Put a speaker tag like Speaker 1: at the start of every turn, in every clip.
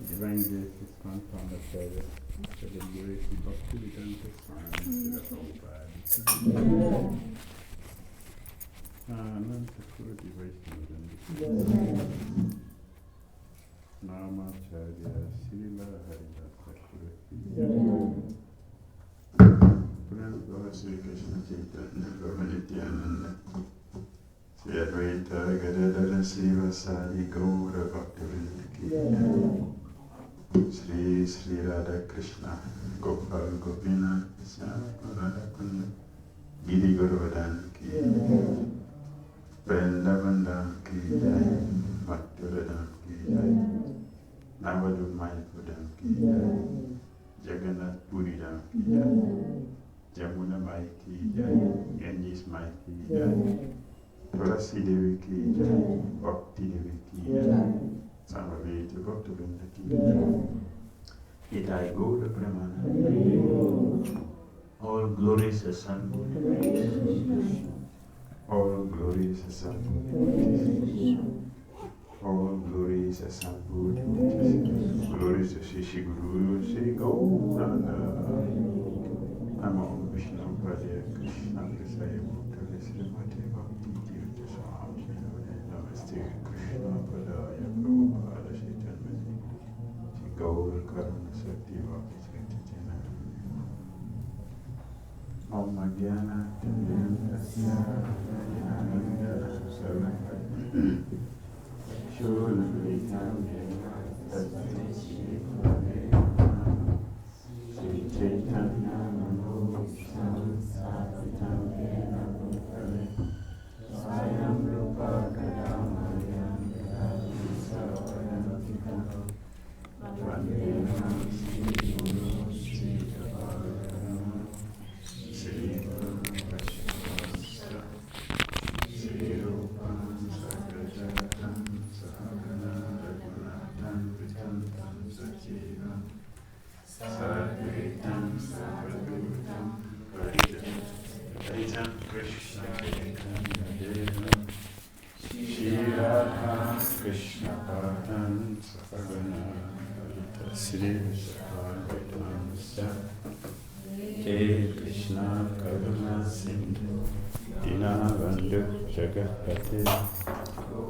Speaker 1: Divine grace is compound of service. So the grace is Bhaktivedanta Swami, Prabhupada. Ananta Koti Vaishnava. Namacharya Srila Haridasa Koti. Lord Sri Krishna Chaitanya Prabhu Nityananda Sri Advaita Gadadara Srivasadi Gaura Bhaktivinoda Ki Sri Sri Radha Krishna Gopal Gopinath Swami Radha Kunda Giri Govardhan Ki Vrindavandam Ki Jai Bhaktivedanta Ki Jai Navadvipa Ki Jai Jagannath Puri Dham Ki Jai Jamuna Mai Ki Jai, Ganges Mai Ki Jai, Tulasi Devi Ki Jai, Bhakti Devi Ki Jai, Samaveta Bhaktivinoda Ki Jai, Itai Gaura Pramana, all glories are Son, all glories are Son, all glories are Son, glories to Shri Guru, Shri Gauranga. Namo Vishnu Padaya Krishna Prasaya Bhutale Srimati Bhakti Tirtha Swami Namaste Krishna Padaya Prabhupada Shaitanmani Shri Gaur Karuna Sakti Bhakti Sriti Jana Om Jnana Tinasya Jnananda Sarvakati Shulavitam Jena Tasmai Shri Gurave Shri Chaitanya Krishna Karuna Sindhu Dinabandhu Jagapati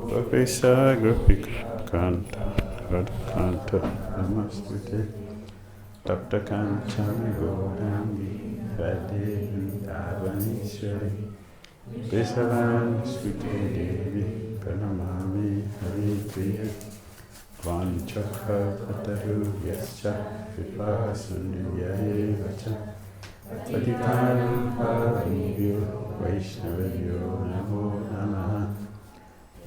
Speaker 1: Gopisa Gopika Kanta Radhakanta Namaste Tapta Kanchana Gaurangi Radhe Vrindavaneshwari Kesavan Smriti Devi Pranamami Hari Priya Vanchakha Pataru Yascha Vipa Sundhyaye Vacha Patitanam Pavanibhyo Vaishnavibhyo Namo Namaha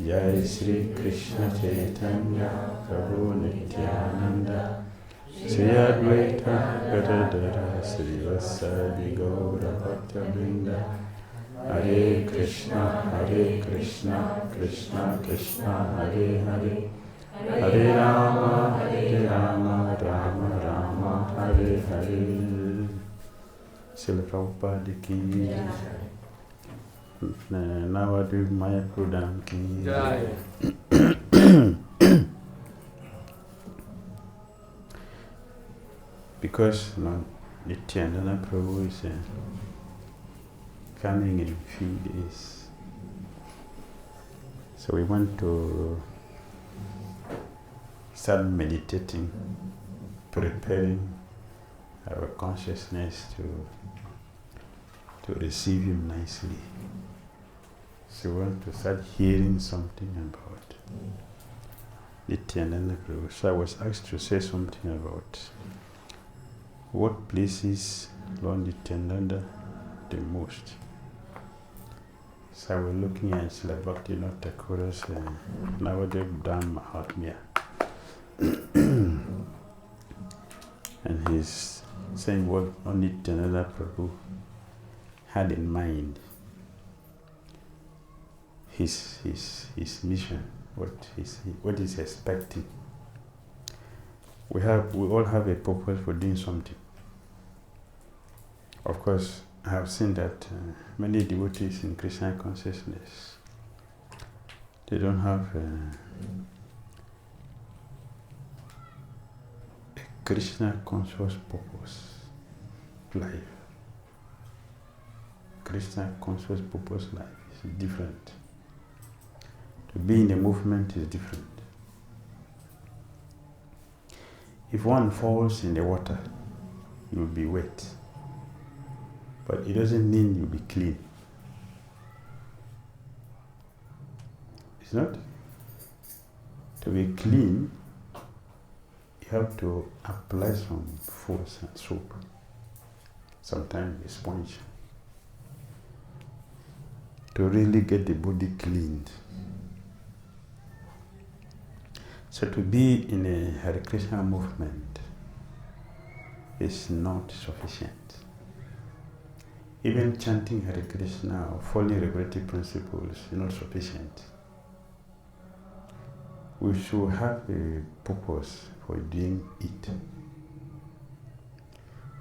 Speaker 1: Jai Sri Krishna Chaitanya Prabhu Nityananda Sri Advaita Gadadara Srivasadi Gaura Bhaktivinoda Hare Krishna Krishna Krishna Hare Hare Hare Rama Rama Rama Hare Hare. Srila Prabhupada ki Navadvipa Maya Prudam ki Jai. Because Nityananda Prabhu is coming in a few days, so we want to start meditating, preparing our consciousness to receive him nicely. So we want to start hearing something about Nityananda Prabhu. So I was asked to say something about what pleases Lord Nityananda the most. So I was looking at Srila Bhaktivinoda Thakur's Navadvipa Mahatmya. And he's saying what Nityananda Prabhu had in mind, his mission, what he's expecting. We all have a purpose for doing something. Of course,
Speaker 2: I have seen that many devotees in Krishna consciousness, they don't have a Krishna conscious purpose life. Krishna conscious purpose life is different. To be in a movement is different. If one falls in the water, you will be wet. But it doesn't mean you'll be clean. It's not. To be clean, you have to apply some force and soap. Sometimes a sponge. To really get the body cleaned. So to be in a Hare Krishna movement is not sufficient. Even chanting Hare Krishna or following regulative principles is not sufficient. We should have a purpose for doing it.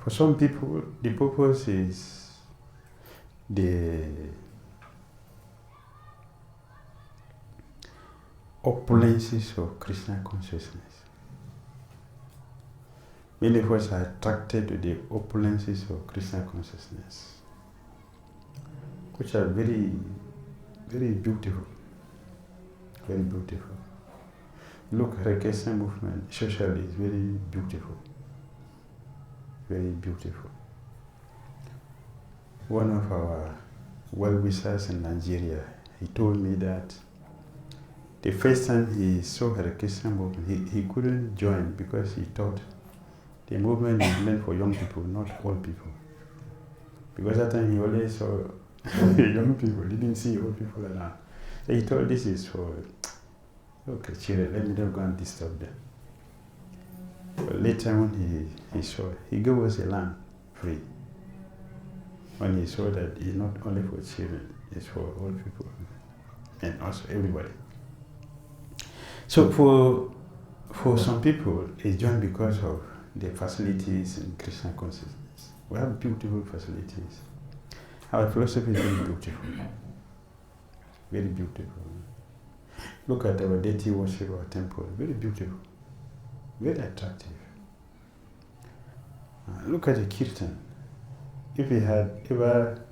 Speaker 2: For some people, the purpose is the opulences of Krishna consciousness. Many of us are attracted to the opulences of Krishna consciousness, which are very, very beautiful. Very beautiful. Look, Hare Krishna movement socially is very beautiful. Very beautiful. One of our well-wishers in Nigeria, he told me that the first time he saw Hare Krishna movement, he couldn't join because he thought the movement is meant for young people, not old people. Because that time he only saw young people, he didn't see old people around. So he thought this is for children, let me not go and disturb them. But later when he saw, he gave us a land free. When he saw that it's not only for children, it's for old people and also everybody. So for some people, it's joined because of the facilities in Krishna consciousness. We have beautiful facilities. Our philosophy is very beautiful. Very beautiful. Look at our deity worship, our temple. Very beautiful. Very attractive. Look at the kirtan. If you had ever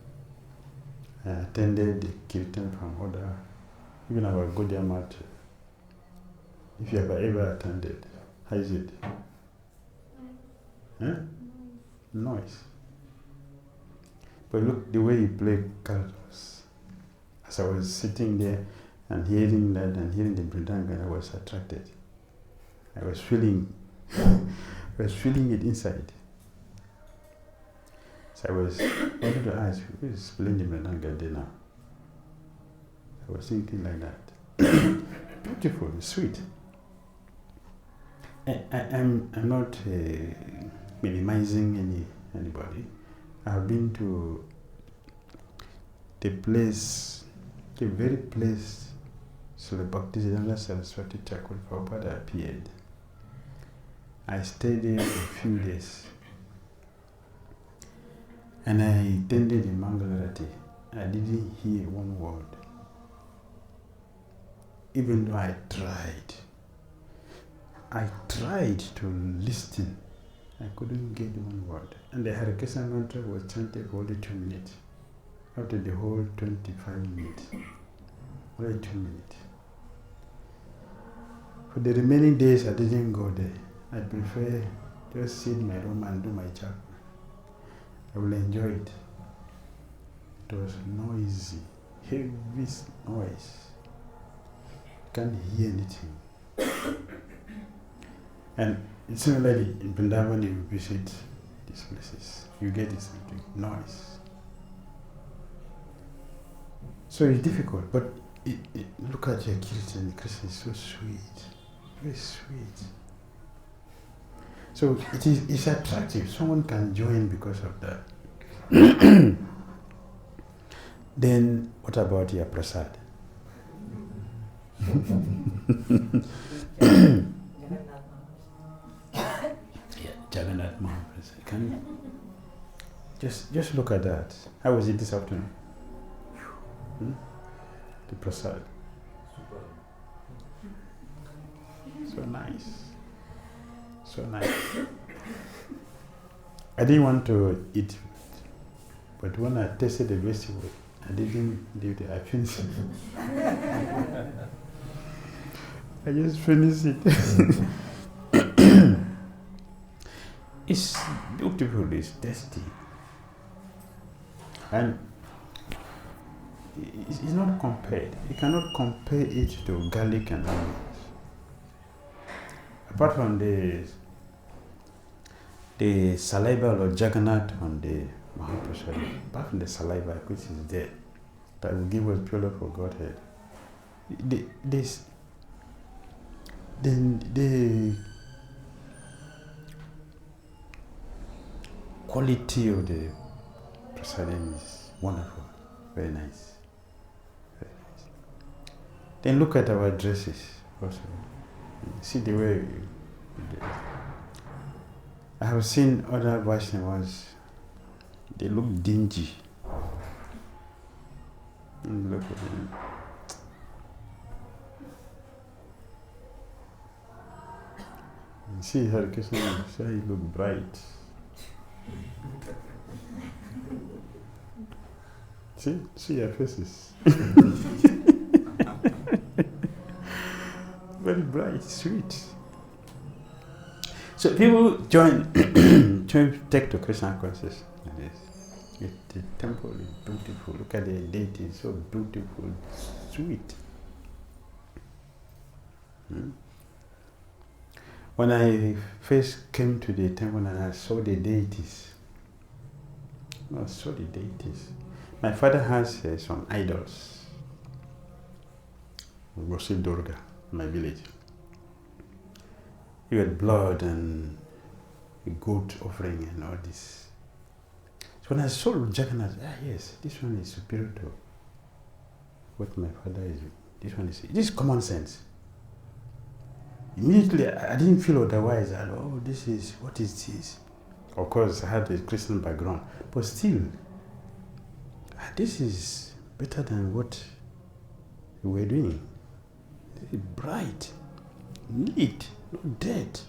Speaker 2: attended the kirtan from other, even our Gaudiya Math, if you have ever attended, how is it? Huh? Noise. But look, the way you play calculus. As I was sitting there and hearing that and hearing the Mridanga, I was attracted. I was feeling it inside. So I wanted to ask, who is playing the Mridanga there now? I was thinking like that. Beautiful, sweet. I'm not minimizing anybody. I've been to the very place Srila Bhaktisiddhanta Saraswati Thakur Prabhupada appeared. I stayed there for a few days. And I attended the Mangalarati. I didn't hear one word. Even though I tried to listen. I couldn't get one word. And the Hare Krishna mantra was chanted for only 2 minutes. After the whole 25 minutes. Only 2 minutes. For the remaining days, I didn't go there. I prefer just sit in my room and do my job. I will enjoy it. It was noisy, heavy noise. Can't hear anything. And similarly, in Vrindavan, you visit these places, you get this noise. So it's difficult, but look at your kirtan. Krishna is so sweet, very sweet. So it's attractive. Someone can join because of that. Then what about your prasad? Jagannath Mahaprasad. Just look at that. How was it this afternoon? The prasad. So nice. So nice. I didn't want to eat, but when I tasted the vegetable, I didn't leave it. I finished it. I just finished it. It's beautiful, it's tasty. And it's not compared. You cannot compare it to garlic and onions. Apart from the saliva or Jagannath on the Mahaprasad, apart from the saliva which is there, that will give us pure love for Godhead. The quality of the prasadam is wonderful, very nice, very nice. Then look at our dresses also. See the way we dress. I have seen other Vaishnavas, they look dingy. Look at them. See Hare Krishna, say you look bright. See your faces. Very bright, sweet. So people take to Krishna consciousness. The temple is beautiful. Look at the deity, it's so beautiful, sweet. When I first came to the temple and I saw the deities, my father has some idols. We worship Durga in my village. You had blood and a goat offering and all this. So when I saw Jagannath, yes, this one is superior to what my father is doing. This is common sense. Immediately, I didn't feel otherwise. I thought, what is this? Of course, I had a Christian background, but still, this is better than what we were doing. This is bright, neat, not dead.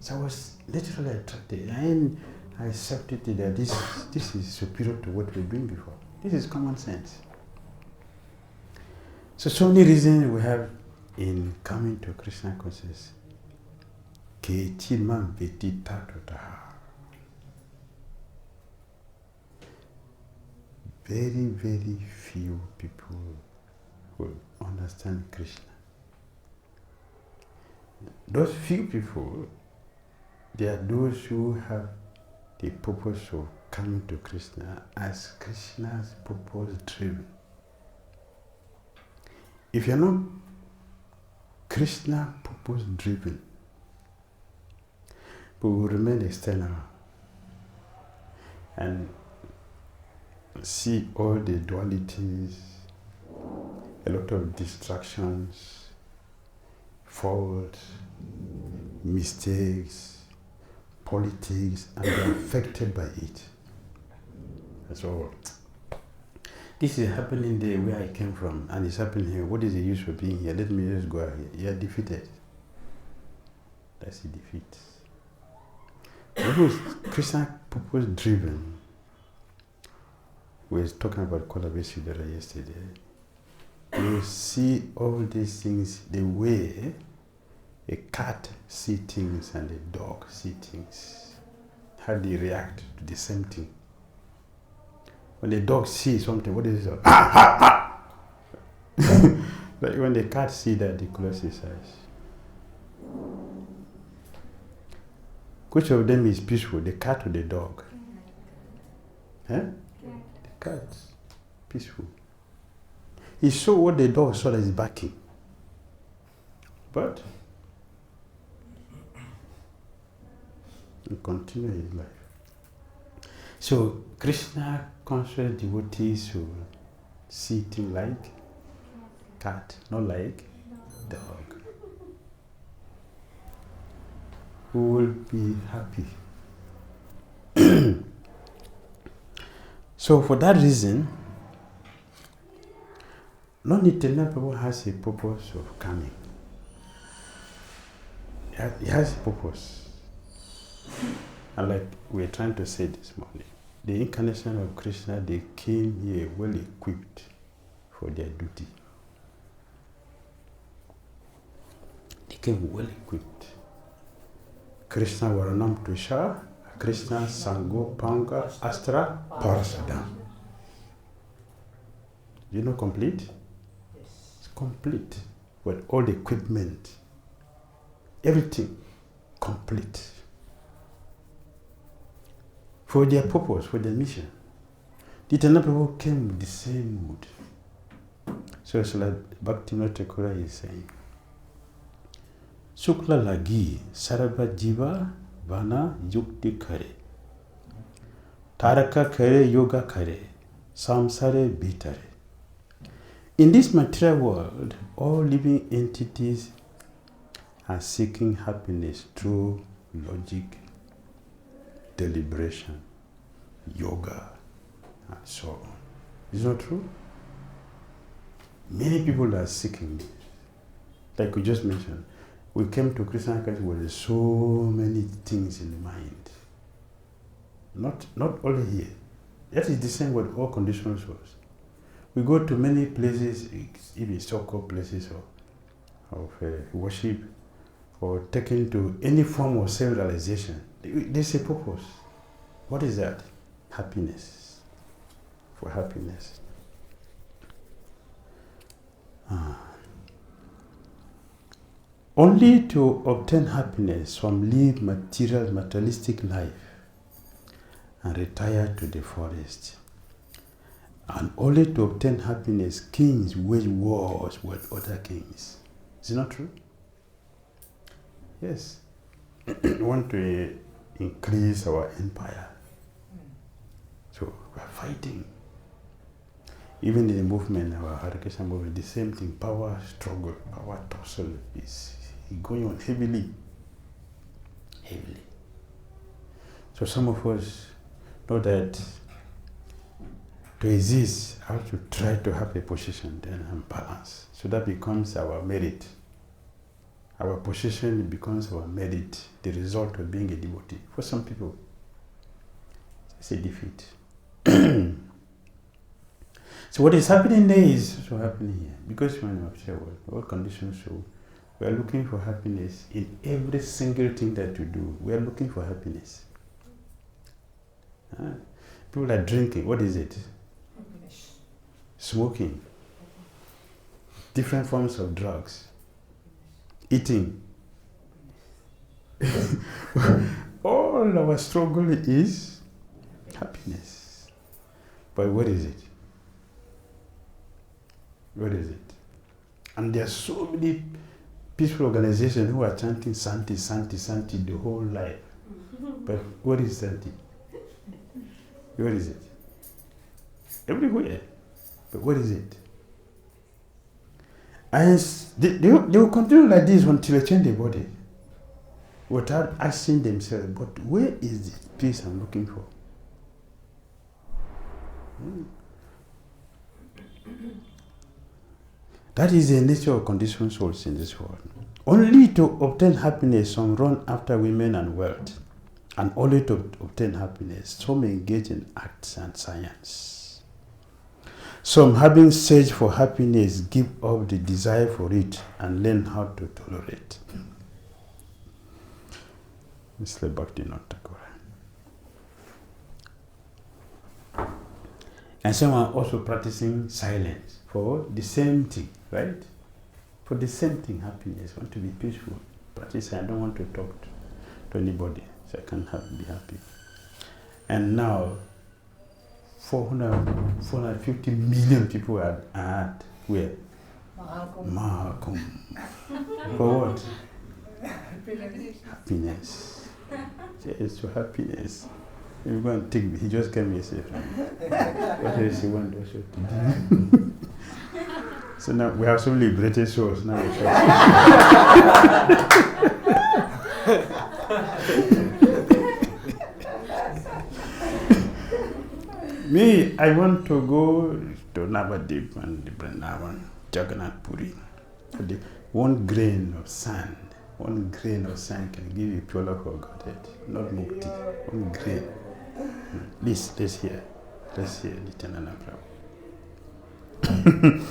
Speaker 2: So I was literally attracted, and I accepted that this is superior to what we were doing before. This is common sense. So many reasons we have in coming to Krishna consciousness. Very, very few people will understand Krishna. Those few people, they are those who have the purpose of coming to Krishna as Krishna's purpose driven. If you're not Krishna purpose driven, but will remain external and see all the dualities, a lot of distractions, faults, mistakes, politics, and be affected by it. So this is happening there where I came from, and it's happening here. What is the use of being here? Let me just go ahead. You are defeated. That's a defeat. What was Krishna purpose driven? We were talking about Kolavesudara yesterday. You see all these things the way a cat sees things and a dog sees things. How they react to the same thing. When the dog sees something, what is it? But when the cat sees that, they close his eyes. Which of them is peaceful, the cat or the dog? Huh? The cat. Peaceful. He saw what the dog saw that is backing. But he continued his life. So Krishna conscious devotees who see things like cat, not like dog, who will be happy So for that reason, Nityananda has a purpose of coming. He has a purpose. And like we're trying to say this morning, the incarnation of Krishna, they came here well equipped for their duty. They came well equipped. Krishna Varanam Tusha, Krishna Sango Panga Astra Parasadam. You know complete? Yes. It's complete with all the equipment. Everything complete. For their purpose, for their mission. The Nityananda came with the same mood. So it's like Bhaktivinoda Thakur is saying, Sukla lagi sarva jiva vana yukti kare. Taraka kare yoga kare. Samsare bitare. In this material world, all living entities are seeking happiness through logic, deliberation, yoga, and so on. Is not true? Many people are seeking this. Like we just mentioned, we came to Krishna consciousness with so many things in the mind. Not only here. That is the same with all conditional souls. We go to many places, even so-called places of worship, or taken to any form of self-realization. There's a purpose. What is that? Happiness. For happiness. Only to obtain happiness from live materialistic life and retire to the forest. And only to obtain happiness, kings wage wars with other kings. Is it not true? Yes. We want to increase our empire. So we are fighting. Even in the movement, our Hare Krishna movement, the same thing, power struggle, power tussle is going on heavily. Heavily. So some of us know that to exist, I have to try to have a position then and balance. So that becomes our merit. Our position becomes our merit, the result of being a devotee. For some people, it's a defeat. So what is happening there is also happening here. Because we are in our world, all conditions show we are looking for happiness in every single thing that we do. We are looking for happiness. People are drinking. What is it? Happiness. Smoking. Different forms of drugs. Eating. All our struggle is happiness. But what is it? What is it? And there are so many peaceful organizations who are chanting Santi, Santi, Santi the whole life. But what is Santi? What is it? Everywhere. But what is it? And they will continue like this until they change their body without asking themselves, but where is the peace I'm looking for? That is the nature of conditioned souls in this world. Only to obtain happiness, some run after women and wealth. And only to obtain happiness, some engage in arts and science. Some, having searched for happiness, give up the desire for it and learn how to tolerate. Mr. Bhaktivinoda Thakur. And some are also practicing silence for the same thing, right? For the same thing, happiness. Want to be peaceful. Practice, I don't want to talk to anybody, so I can be happy. And now, 450 million people are at where? Mahakum. For what? Happiness. Yes, for happiness. You go and take, he just came here safe. What else you want also to do? So now we have some liberated souls now. Me, I want to go to Navadvipa and Vrindavan, Jagannath Puri. One grain of sand can give you pure love for Godhead, not mukti. One grain. Let's hear Nityananda Prabhu.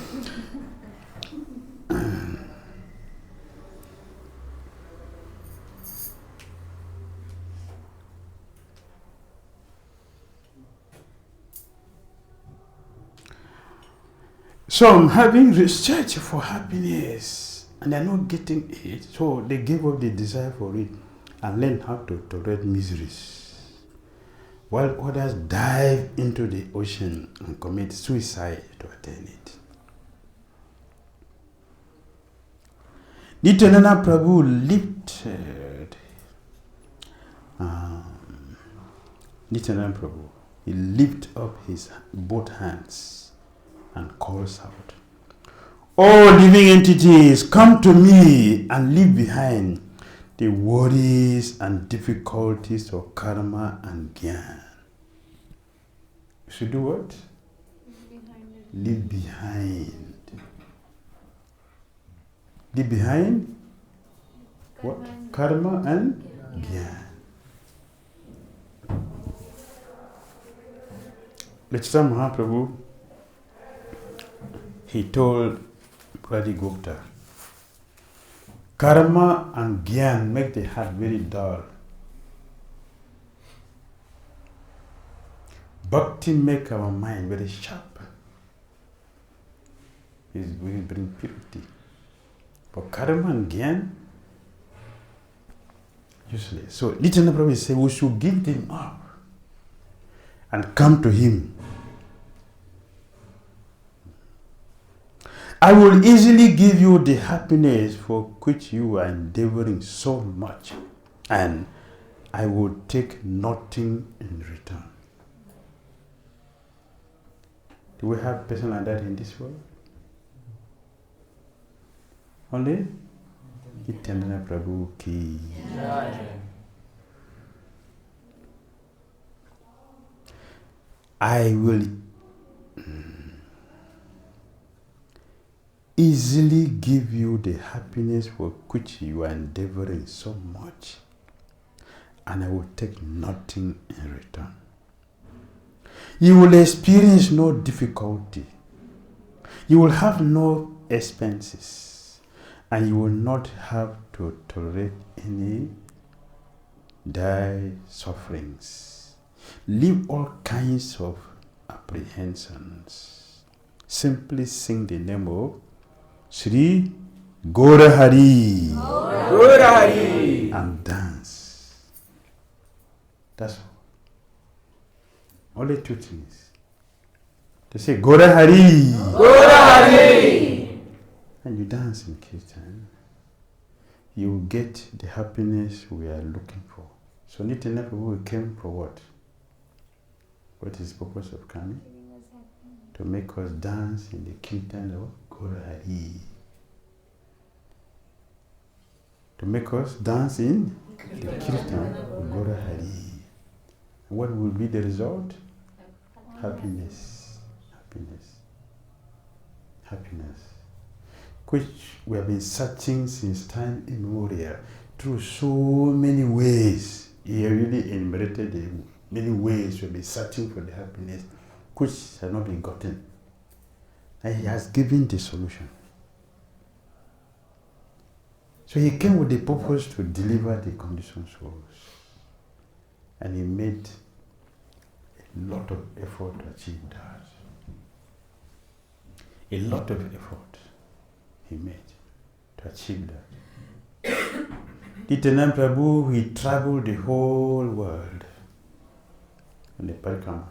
Speaker 2: Some having research for happiness and they're not getting it, so they give up the desire for it and learn how to tolerate miseries, while others dive into the ocean and commit suicide to attain it. Nityananda Prabhu lifted up his both hands and calls out, "All living entities, come to me and leave behind the worries and difficulties of karma and gyan." You should do what? Leave behind. Leave behind what? Karma and gyan. Chaitanya Mahaprabhu, he told Pradigupta, karma and gyan make the heart very dull. Bhakti make our mind very sharp. It will bring purity. But karma and gyan, useless. So Nityananda Prabhu said we should give them up and come to him. I will easily give you the happiness for which you are endeavoring so much, and I will take nothing in return. Do we have a person like that in this world? Only Nityananda Prabhu ki. I will easily give you the happiness for which you are endeavoring so much, and I will take nothing in return. You will experience no difficulty. You will have no expenses, and you will not have to tolerate any dire sufferings. Leave all kinds of apprehensions. Simply sing the name of Sri Gaurahari. Gaurahari. And dance. That's all. Only two things. They say Gaurahari. Gaurahari. And you dance in Kirtan. You will get the happiness we are looking for. So Nityananda Prabhu came for what? What is the purpose of coming? To make us dance in the Kirtan of Gaurahari. To make us dance in the Kirtan of Gaurahari. And what will be the result? Happiness. Happiness. Happiness. Which we have been searching since time immemorial through so many ways. He really enumerated the many ways we have been searching for the happiness which has not been gotten. And he has given the solution. So he came with the purpose to deliver the conditioned souls. And he made a lot of effort to achieve that. A lot of effort he made to achieve that. Nityananda Prabhu, he traveled the whole world in the parikrama.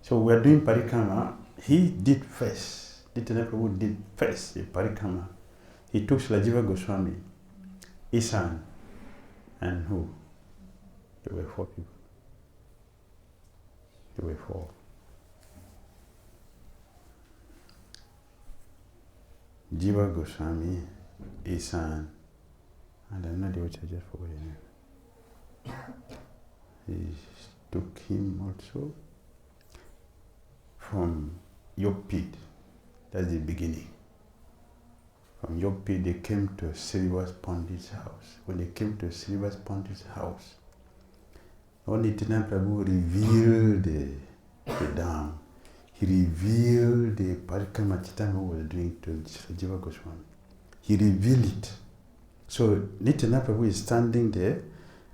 Speaker 2: So we are doing parikrama. He did first. Nityananda Prabhu did first the parikrama. He took Jiva Goswami, Isan, and who? There were 4 people. There were 4. Jiva Goswami, Isan, and another which I just forgot the name. He took him also. from York Pit. That's the beginning. From York Pit, they came to Srivas Pandit's house. When they came to Srivas Pandit's house, only Nityananda Prabhu revealed the dam. He revealed the parikrama Chaitanya was doing to Jiva Goswami. He revealed it. So Nityananda Prabhu is standing there,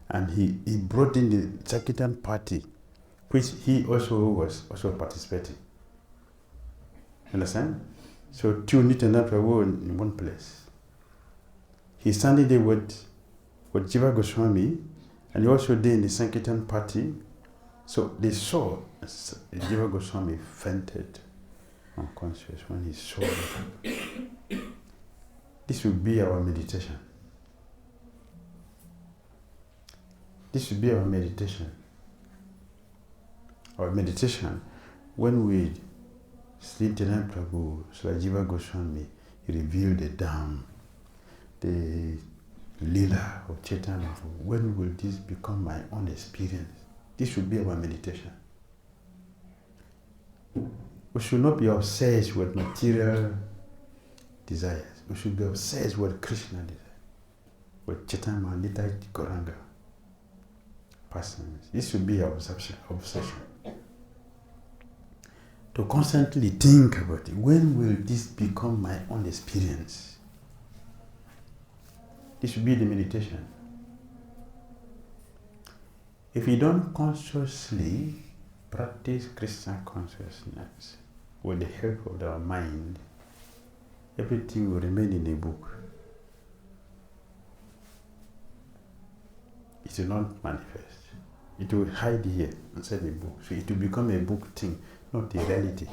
Speaker 2: and he brought in the Sankirtan party, which he also was participating. Understand? So two Nityananda Prabhu in one place. He's standing there with Jiva Goswami, and he also there in the Sankirtan party. So they saw Jiva Goswami fainted unconscious when he saw it. This will be our meditation. This will be our meditation. Our meditation when we sleep Nityananda Prabhu, Jiva Goswami, he revealed the Dham, the Lila of Chaitanya. When will this become my own experience? This should be our meditation. We should not be obsessed with material desires. We should be obsessed with Krishna desire, with Chaitanya Mahalita Gauranga persons. This should be our obsession. To constantly think about it. When will this become my own experience? This should be the meditation. If you don't consciously practice Krishna consciousness with the help of our mind, everything will remain in a book. It will not manifest. It will hide here inside the book. So it will become a book thing, not a reality.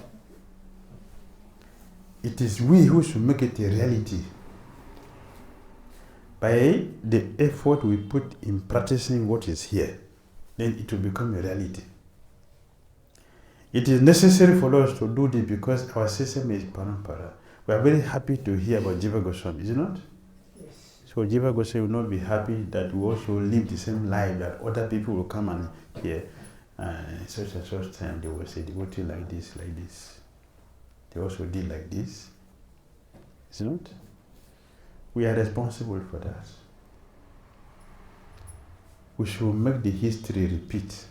Speaker 2: It is we who should make it a reality by the effort we put in practicing what is here. Then it will become a reality. It is necessary for us to do this because our system is parampara. We are very happy to hear about Jiva Goswami, is it not? Yes. So Jiva Goswami will not be happy that we also live the same life, that other people will come and hear such and such time they will say devotee like this, like this. They also did like this. Is it not? We are responsible for that. We should make the history repeat.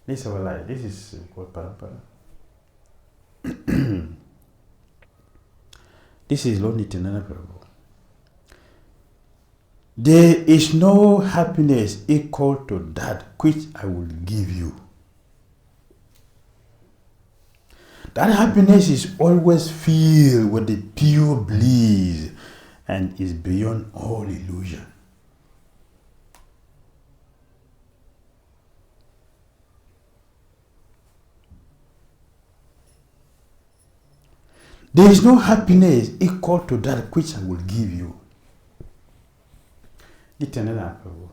Speaker 2: This is our life. This is called parampara. This is Lord Nityananda Prabhu. There is no happiness equal to that which I will give you. That happiness is always filled with the pure bliss and is beyond all illusion. There is no happiness equal to that which I will give you. Nityananda Prabhu.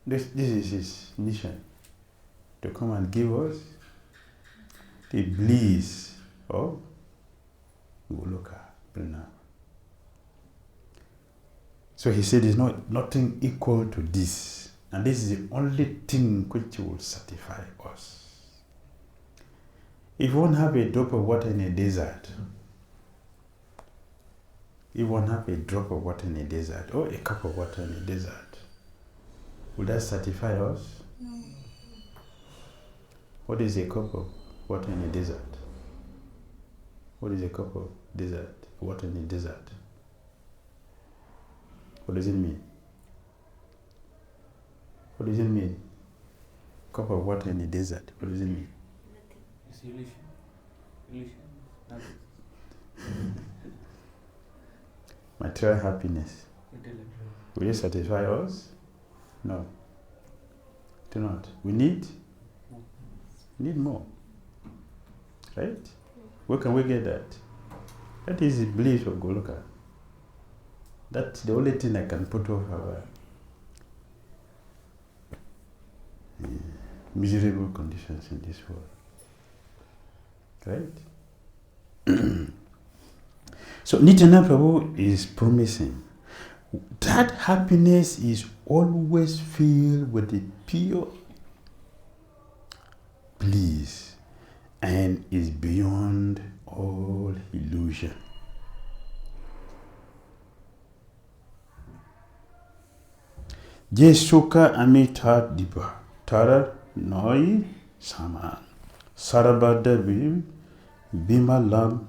Speaker 2: This is his mission. To come and give us the bliss of Goloka Vrindavan. So he said there's nothing equal to this. And this is the only thing which will satisfy us. If you won't have a drop of water in a desert, you won't have a drop of water in a desert or a cup of water in a desert, will that satisfy us? No. What is a cup of water in a desert? What is a cup of water in a desert? What does it mean? What does it mean? Cup of water in a desert. What does it mean?
Speaker 3: It's illusion.
Speaker 2: Material happiness. Will it satisfy us? No. Do not. We need more. Right? Where can we get that? That is the bliss of Goloka. That's the only thing I can put off our miserable conditions in this world. Right? So Nityananda Prabhu is promising that happiness is always filled with the pure bliss and is beyond all illusion. Jesuka amitat diba tara noi saman sarabada bimalam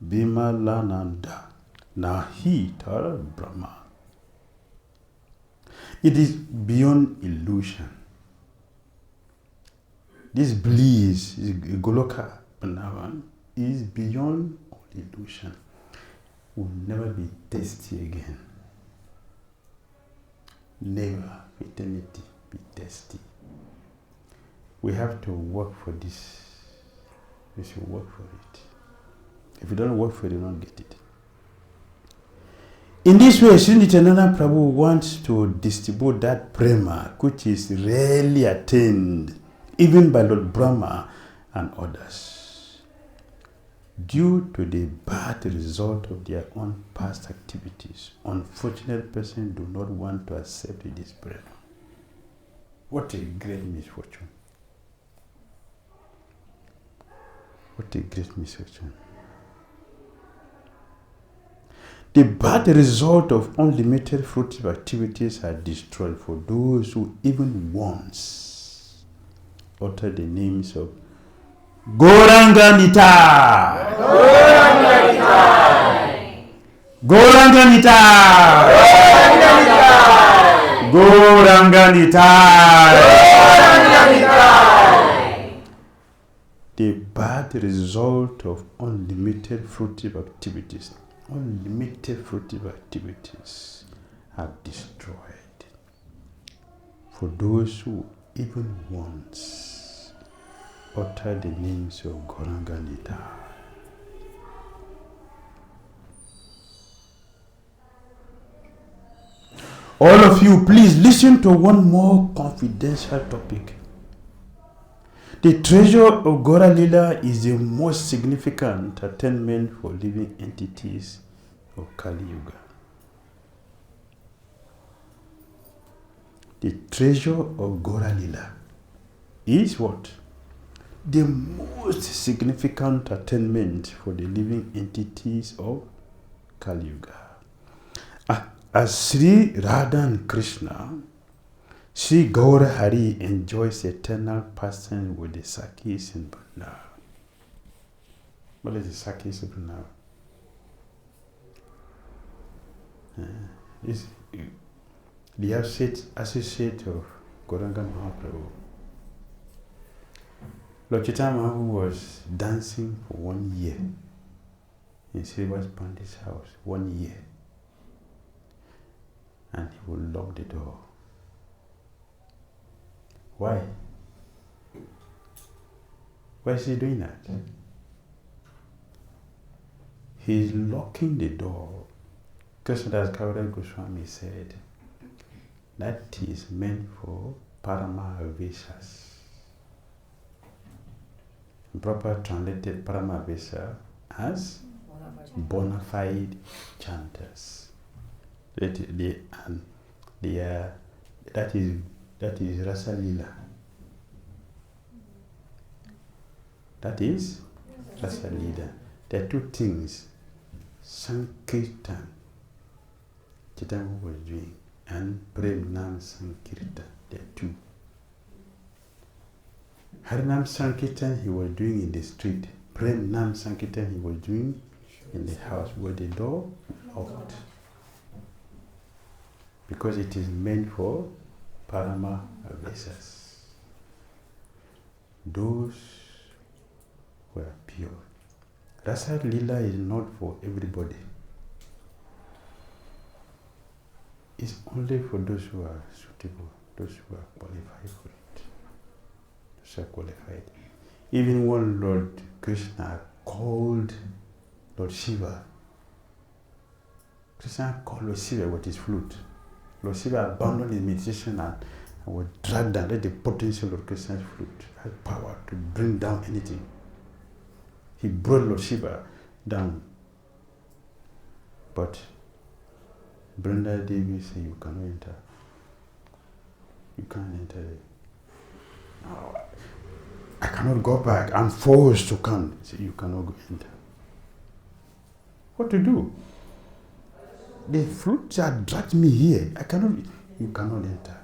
Speaker 2: bimalananda nahi tara brahma. It is beyond illusion. This bliss, Goloka Banavan, is beyond all illusion. Will never be tasty again. Never, eternity, be tasty. We have to work for this. We should work for it. If you don't work for it, you don't get it. In this way, Sri Nityananda Prabhu wants to distribute that prema which is rarely attained even by Lord Brahma and others, due to the bad result of their own past activities. Unfortunate persons do not want to accept this prema. What a great misfortune. What a great misfortune. The bad result of unlimited fruitive activities are destroyed for those who even once utter the names of Goranga Nitai! Goranga Nitai! Goranga Nitai! Goranga Nitai! The bad result of unlimited fruitive activities are destroyed for those who even once utter the names of Goranga Nitai. All of you, please listen to one more confidential topic. The treasure of Gora Lila is the most significant attainment for living entities of Kali Yuga. The treasure of Gora Lila is what? The most significant attainment for the living entities of Kali Yuga. As Sri Radha and Krishna, Sri Gaura Hari enjoys eternal passion with the Sakis in Vrindavan. What is the Sakis in Vrindavan? The associate of Gauranga Mahaprabhu. Lord Chaitanya Mahaprabhu was dancing for 1 year in Srivas Pandit's house, 1 year. And he would lock the door. Why? Why is he doing that? He is locking the door. Krishnadas Kaviraj Goswami said that is meant for Paramavesas. Proper translated Paramavesa as bona fide chanters. That is Rasa Lila. That is Rasa Lila. There are two things. Sankirtan, Chaitanya was doing, and Prem Nam Sankirtan. There are two. Harinam Sankirtan he was doing in the street. Prem Nam Sankirtan he was doing in the house where the door locked. Because it is meant for Parama Avesas. Those who are pure. Rasa Lila is not for everybody. It's only for those who are suitable, those who are qualified for it. Those who are qualified. Even when Lord Krishna called Lord Shiva, Krishna called Lord Shiva with his flute. Lord Shiva abandoned his meditation and was dragged down. Let the potential of Krishna's flute had power to bring down anything. He brought Lord Shiva down. But Brenda Devi said, you cannot enter. You can't enter it. No. I cannot go back. I'm forced to come. He said, you cannot go enter. What to do? The fruits that dragged me here, I cannot, you cannot enter.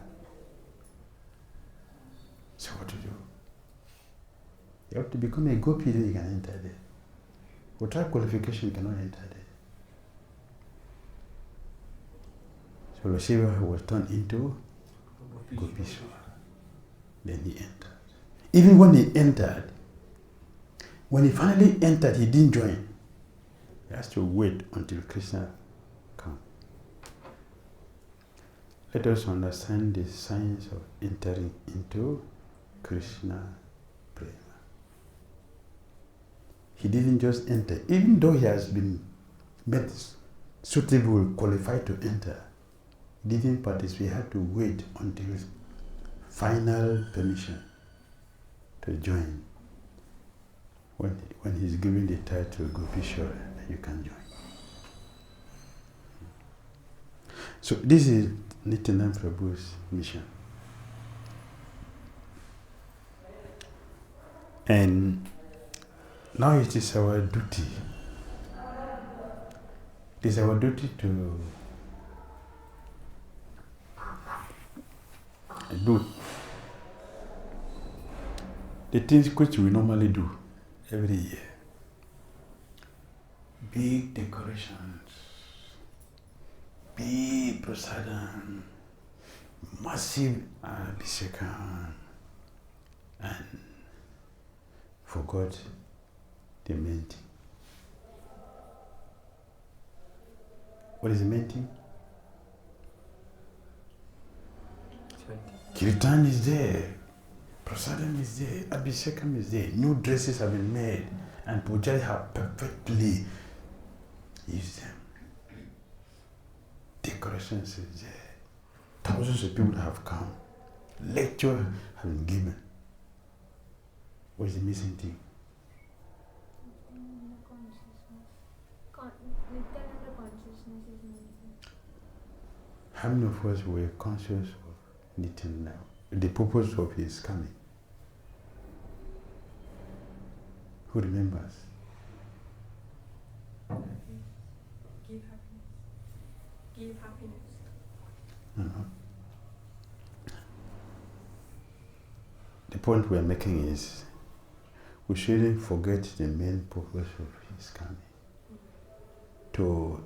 Speaker 2: So what to do? You have to become a gopi, then you can enter there. Without qualification, you cannot enter there. So Lord Shiva was turned into Gopishwar. Then he entered. Even when he entered, when he finally entered, he didn't join. He has to wait until Krishna comes. Let us understand the science of entering into Krishna Prema. He didn't just enter. Even though he has been made suitable, qualified to enter, he didn't participate. He had to wait until final permission to join. When he's given the title Gopishwar, you can join. So this is Nityananda Prabhu's mission. And now it is our duty. It is our duty to do the things which we normally do every year. Big decorations, big prasadam, massive abhishekam, and forgot the main thing. What is the main thing? Kirtan is there, prasadam is there, abhishekam is there, new dresses have been made, and pujari have perfectly used them. Decorations is there. Thousands of people have come. Lecture have been given. What is the missing thing?
Speaker 4: Nityananda consciousness is missing.
Speaker 2: How many of us were conscious of Nityananda, the purpose of his coming? Who remembers?
Speaker 4: Give happiness. Give happiness.
Speaker 2: The point we're making is we shouldn't forget the main purpose of his coming. To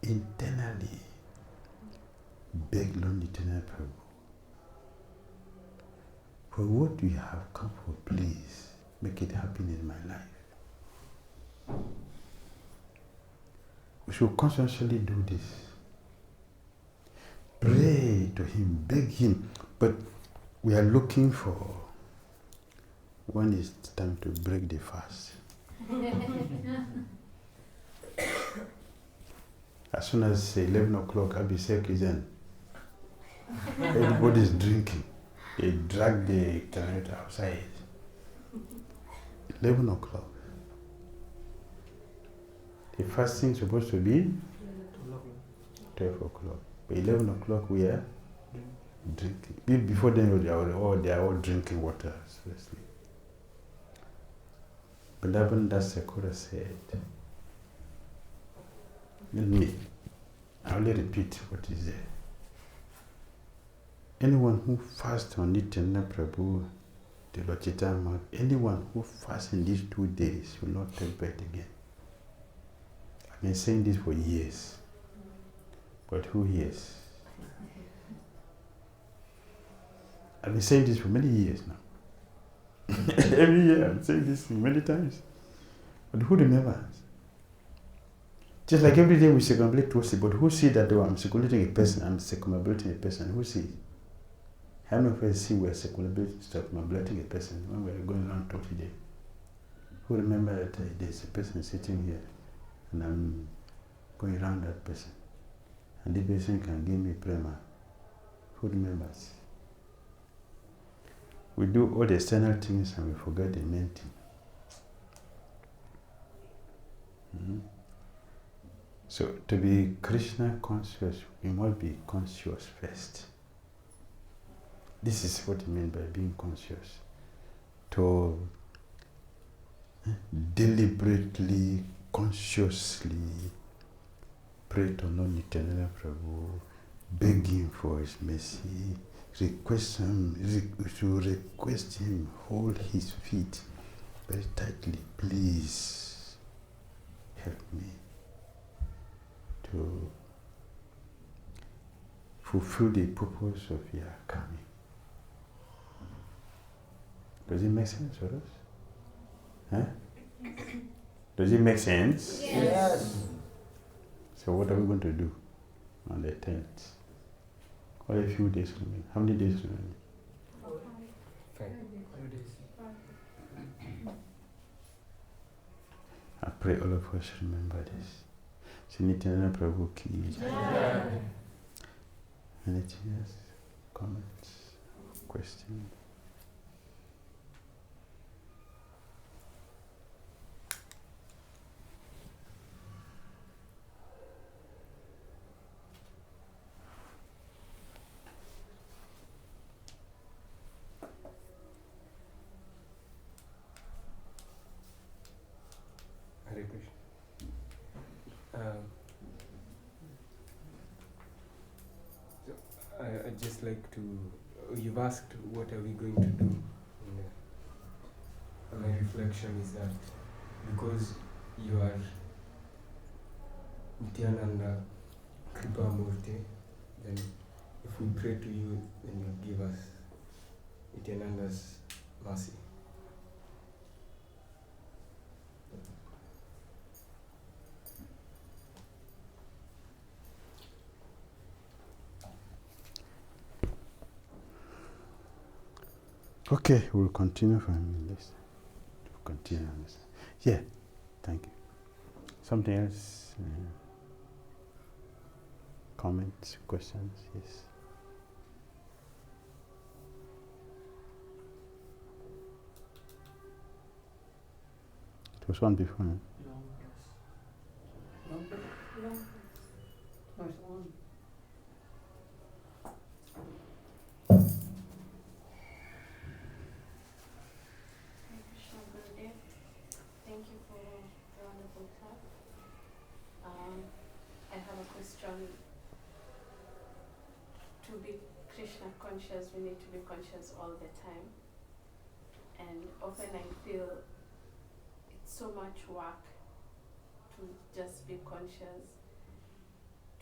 Speaker 2: internally beg Lord Nityananda Prabhu, for what you have come for, please make it happen in my life. We should consciously do this. Pray to him, beg him, but we are looking for when it's time to break the fast. As soon as 11 o'clock, Abhishek is in. Everybody's drinking. They drag the generator outside. 11 o'clock. The fasting is supposed to be 12 o'clock. By 11 o'clock we are drinking. Before then they are all drinking water. Seriously. Beloved, that's the chorus said. I only repeat what is there. Anyone who fasts on Nityananda Prabhu, the Lord Chaitanya, anyone who fasts in these 2 days will not take bread again. I've been saying this for years, but who hears? I've been saying this for many years now. Every year I'm saying this many times, but who remembers? Just like every day we circumambulate towards it, but who see that though I'm circulating a person, I'm circumambulating a person, who sees? How many of us see we're circumambulating a person when we're going around talk today? Who remember that there's a person sitting here and I'm going around that person and the person can give me prema? Who remembers? We do all the external things and we forget the main thing. So to be Krishna conscious, we must be conscious first. This is what I mean by being conscious. to deliberately, consciously pray to Lord Nityananda Prabhu, beg him for his mercy, request him hold his feet very tightly. Please help me to fulfill the purpose of your coming. Does it make sense for us? Huh? Does it make sense?
Speaker 5: Yes.
Speaker 2: So what are we going to do on the 10th? Or a few days remaining? How many days remaining?
Speaker 3: 5 days.
Speaker 2: I pray all of us remember this. Sri Nityananda Prabhu ki jai. Anything else? Comments? Questions?
Speaker 3: Hare Krishna. I'd just like to, you've asked what are we going to do. And my reflection is that because you are Nityananda Kripa Murti, then if we pray to you, then you'll give us Nityananda's mercy.
Speaker 2: Okay, we'll continue from this. We'll continue on this. Yeah, thank you. Something else? Comments, questions? Yes. It was one before, no?
Speaker 6: Thank you for the wonderful talk. I have a question. To be Krishna conscious, we need to be conscious all the time. And often I feel it's so much work to just be conscious,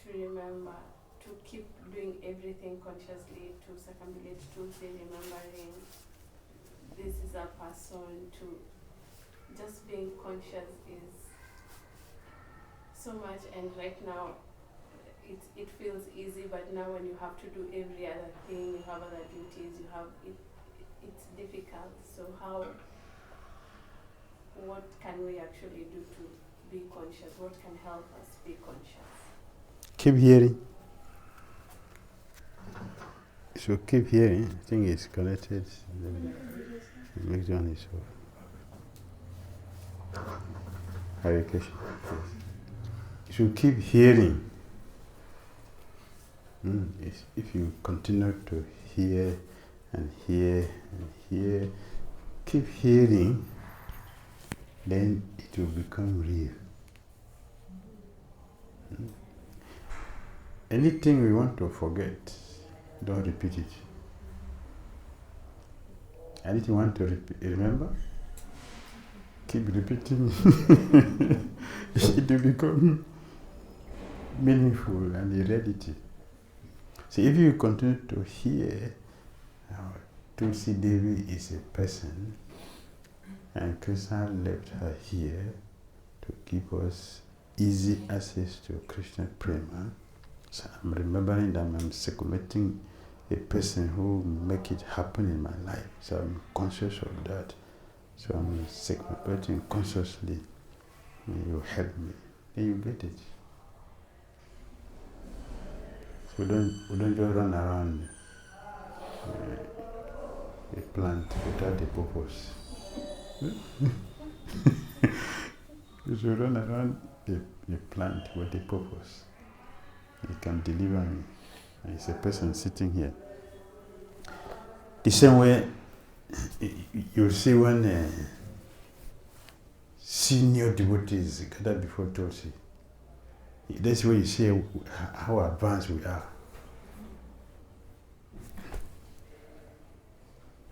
Speaker 6: to remember, to keep doing everything consciously, to circumambulate, to be remembering this is a person, to just being conscious is so much. And right now it feels easy, but now when you have to do every other thing, you have other duties, you have it's difficult. So what can we actually do to be conscious? What can help us be conscious?
Speaker 2: Keep hearing. So keep hearing. I think it's connected. The next one is over. Hare Krishna. Yes. You should keep hearing. If you continue to hear and hear and hear, keep hearing, then it will become real. Anything we want to forget, don't repeat it. Anything you want to remember, keep repeating. It will become meaningful and a reality. See, if you continue to hear, Tulsi Devi is a person, and Krishna left her here to give us easy access to Krishna Prema. So I'm remembering that I'm circulating a person who make it happen in my life. So I'm conscious of that. So I'm circulating consciously. You help me. Then you get it. So we don't just run around a plant without a purpose. You should run around a plant with a purpose. It can deliver me. And it's a person sitting here. The same way, you'll see when senior devotees gather before Tulsi. That's where you see how advanced we are.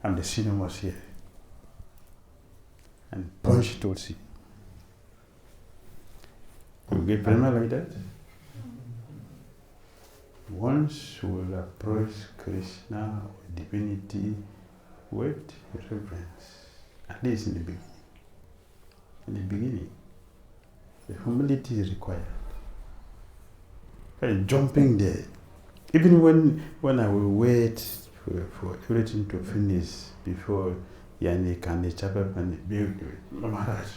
Speaker 2: I'm the senior most here. And punch Tulsi. You get prema like that? Once you will approach Krishna or divinity with reverence, at least in the beginning. In the beginning, the humility is required. And jumping there, even when I will wait for everything to finish before Yani can chop up and build Maharaj.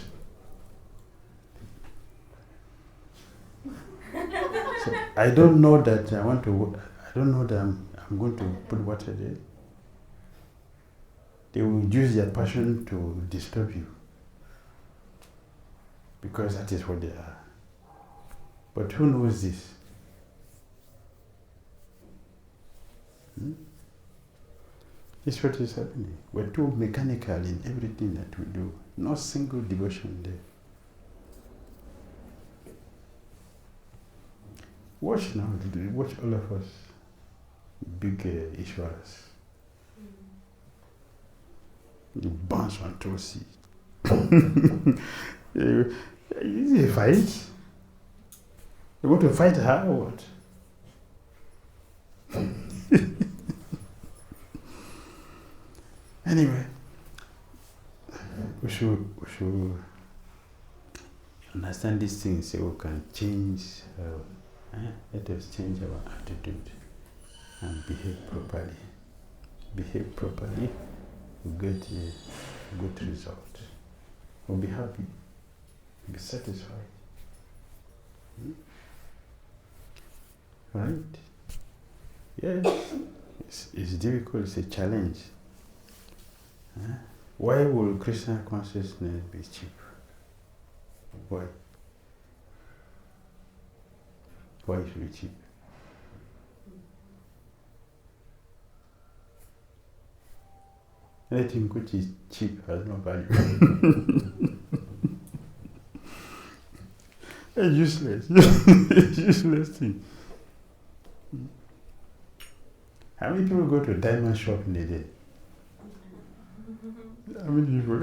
Speaker 2: So I don't know that I don't know that I'm going to put water there. They will use their passion to disturb you. Because that is what they are. But who knows this? This is what is happening. We're too mechanical in everything that we do. No single devotion there. Watch now, watch all of us, big Ishwaras. You bounce on Tulsi. Is it a fight? You want to fight her or what? Anyway, we should understand these things so we can change. Let us change our attitude and behave properly. Behave properly, we get a good result. We'll be happy, be satisfied. Right? Yes, it's difficult, it's a challenge. Why will Krishna consciousness be cheap? Why? Why should it be cheap? Anything which is cheap has no value. It's useless. It's useless thing. How many people go to a diamond shop in a day? How many people?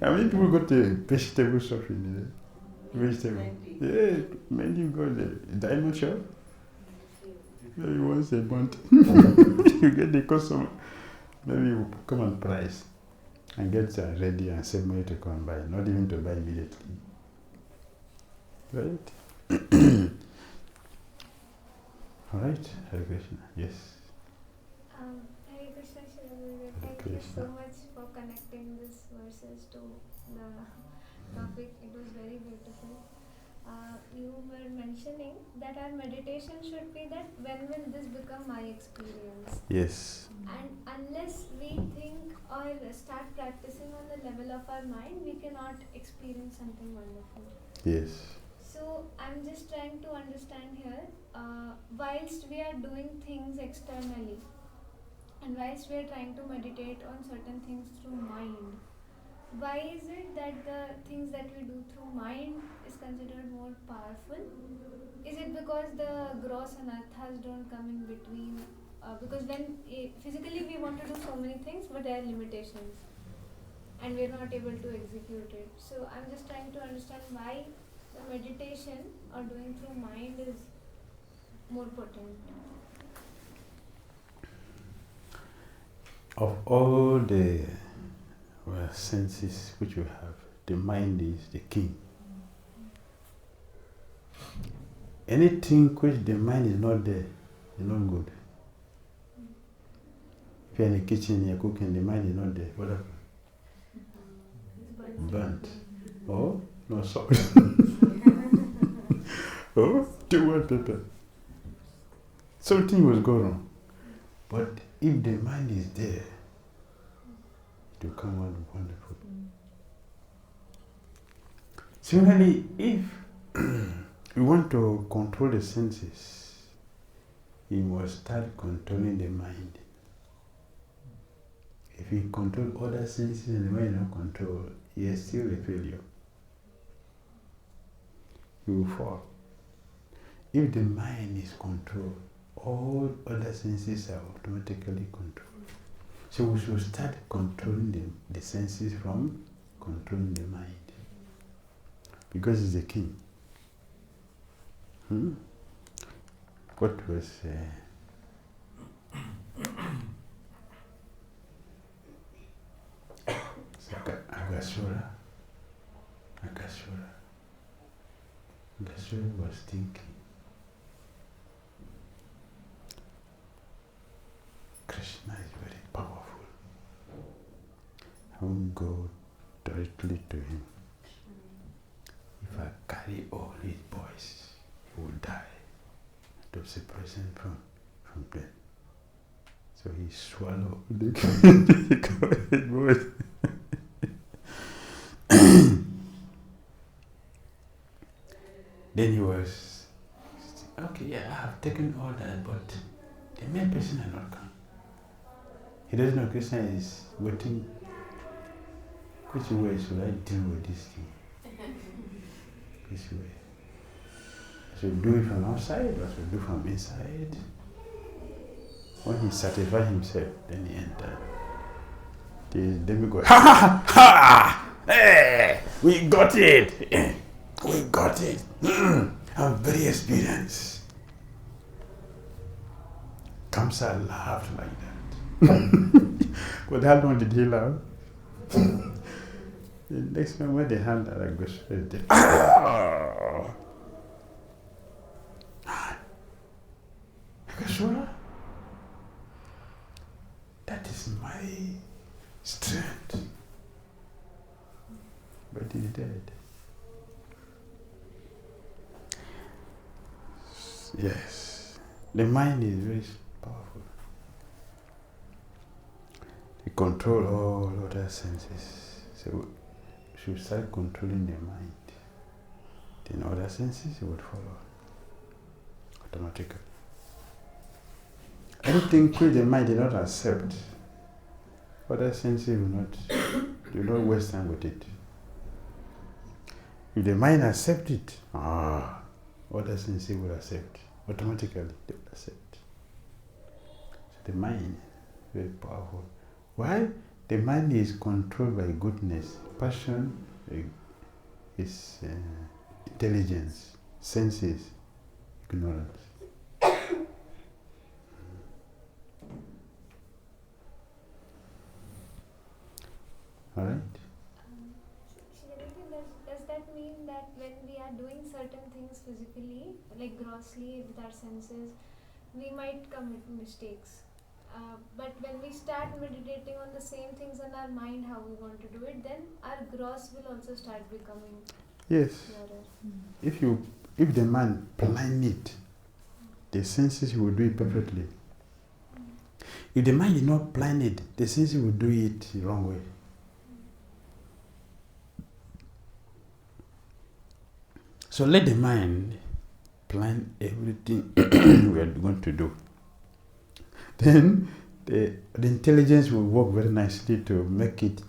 Speaker 2: How many people go to a vegetable shop in a day? Vegetable. Yeah, many go to the diamond shop. Maybe once a month. You get the customer. Maybe you come and price and get ready and save money to come and buy, not even to buy immediately. Right? Alright, Hare Krishna. Yes.
Speaker 4: Hare Krishna, Shivaji. Thank you so much for connecting these verses to the topic. It was very beautiful. You were mentioning that our meditation should be that when will this become my experience?
Speaker 2: Yes.
Speaker 4: And unless we think or start practicing on the level of our mind, we cannot experience something wonderful.
Speaker 2: Yes.
Speaker 4: So I'm just trying to understand here, whilst we are doing things externally and whilst we are trying to meditate on certain things through mind, why is it that the things that we do through mind is considered more powerful? Is it because the gross anarthas don't come in between? Because when physically we want to do so many things, but there are limitations and we are not able to execute it. So I'm just trying to understand why the meditation or doing through mind is more potent.
Speaker 2: Of all the senses which we have, the mind is the king. Anything which the mind is not there is not good. If you're in the kitchen, you're cooking, the mind is not there, what happens? Burnt. Oh, no salt. Oh, too much pepper. Something was going wrong. But if the mind is there, it will come out wonderful. Similarly, if we want to control the senses, we must start controlling the mind. If you control other senses and the mind not control, you are still a failure. You will fall. If the mind is controlled, all other senses are automatically controlled. So we should start controlling the senses from controlling the mind. Because it's the king. What was Agasura was thinking, Krishna is very powerful. I won't go directly to him. If I carry all his boys, he will die. To separation from them. So he swallowed the boys. Then he was, okay, yeah, I have taken all that, but the main person has not come. He doesn't know Krishna is waiting. Which way should I deal with this thing? Which way? I should do it from outside or I should do from inside? When he satisfied himself, then he entered. The demigod, ha ha ha! Hey, we got it! We got it! I'm very experienced. Kamsa laughed like that. But how long did he laugh? The next time when they hand that, I go straight there. Akashura, that is my strength. But he's dead. Yes, the mind is very powerful. They control all other senses. So should start controlling the mind. Then other senses would follow automatically. Anything which the mind did not accept, other senses do not waste time with it. If the mind accepts it, other senses will accept. Automatically they will accept. So the mind is very powerful. Why? The mind is controlled by goodness, passion, is intelligence, senses, ignorance. All right?
Speaker 4: Does that mean that when we are doing certain things physically, like grossly with our senses, we might commit mistakes? But when we start meditating on the same things in our mind, how we want to do it, then our gross will also start becoming
Speaker 2: clearer. If the mind blind it, the senses will do it perfectly. If the mind is not blinded, the senses will do it the wrong way. So let the mind plan everything we are going to do. Then the intelligence will work very nicely to make it,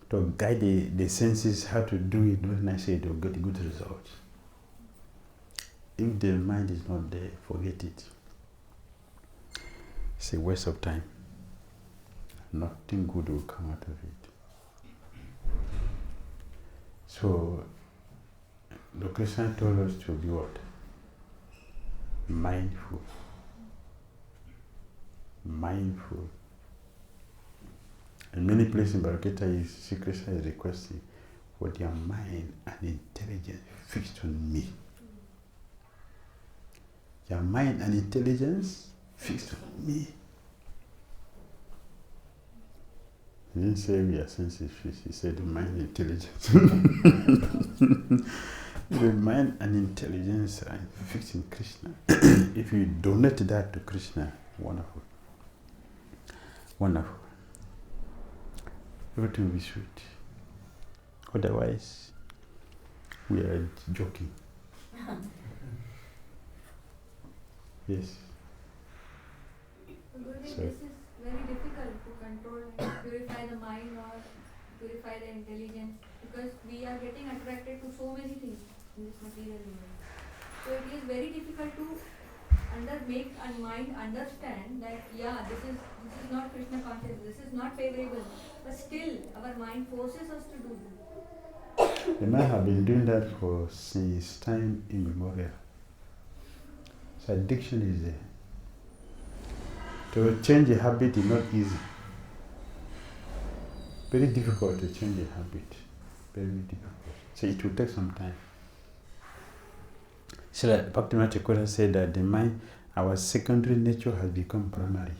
Speaker 2: to guide the senses how to do it very nicely to get good results. If the mind is not there, forget it. It's a waste of time. Nothing good will come out of it. So the Krishna told us to be what? Mindful. Mindful. In many places in Bhagavad Krishna is requesting for their mind and intelligence fixed on me. Your mind and intelligence fixed on me. He didn't say we are senses fixed, he said the mind and intelligence. The mind and intelligence are fixed in Krishna. If you donate that to Krishna, wonderful. Wonderful. Everything will be sweet. Otherwise, we are joking. Yes.
Speaker 5: Guruji, this is very difficult to control and purify purify the mind or purify the intelligence, because we are getting attracted to so many things in this material world. So it is very difficult to make our mind understand that this is not Krishna consciousness, this is not favorable, but still our mind forces us to do this.
Speaker 2: The man have been doing that since time immemorial. So addiction is there. To change a habit is not easy. Very difficult to change a habit. Very difficult. So it will take some time. So like Bhaktivinoda Thakur said that the mind, our secondary nature has become primary.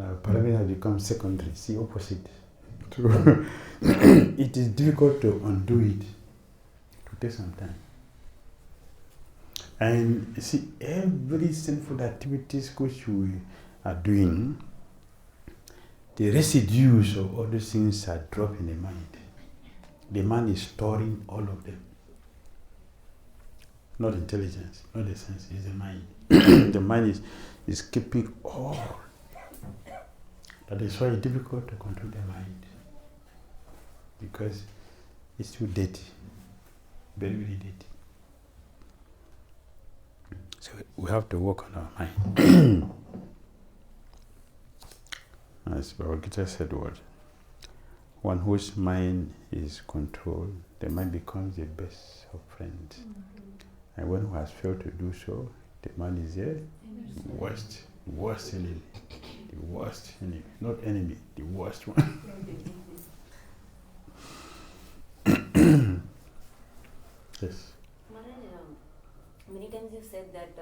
Speaker 2: Our primary has become secondary. It's the opposite. So it is difficult to undo it. It will take some time. And you see, every sinful activities which we are doing, the residues of all those things are dropped in the mind. The mind is storing all of them. Not intelligence, not the sense, it's the mind. The mind is keeping all. That is why it's difficult to control the mind. Because it's too dirty. Very, very dirty. So we have to work on our mind. As Bhagavad Gita said, what? One whose mind is controlled, the mind becomes the best of friends. And one who has failed to do so, the mind is the worst enemy. The worst enemy. Not enemy, the worst one. Yes.
Speaker 7: Maharaj, many times you said that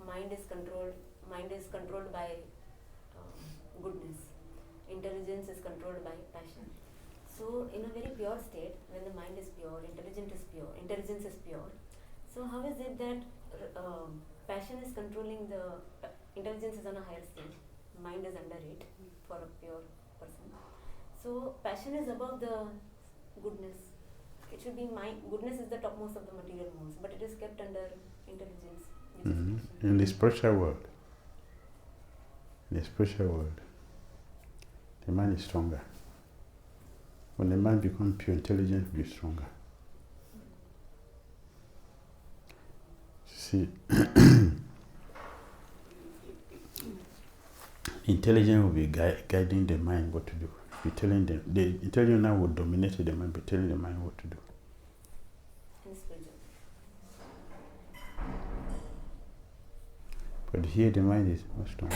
Speaker 7: mind is controlled by goodness. Intelligence is controlled by passion. So in a very pure state, when the mind is pure, intelligence is pure. So how is it that passion is controlling the intelligence is on a higher stage, mind is under it for a pure person. So passion is above the goodness. It should be mind. Goodness is the topmost of the material modes, but it is kept under intelligence.
Speaker 2: In the spiritual world, the mind is stronger. When the mind becomes pure, intelligence will be stronger. See, intelligence will be guiding the mind what to do. Be telling them, the intelligence now will dominate the mind, be telling the mind what to do. But here the mind is much stronger.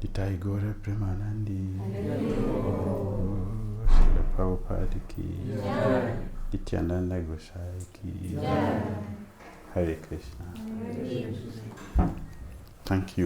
Speaker 2: Nitai Gaura Premanandi. Srila Prabhupada ki. Nityananda Gosai ki. Hare Krishna. Thank you.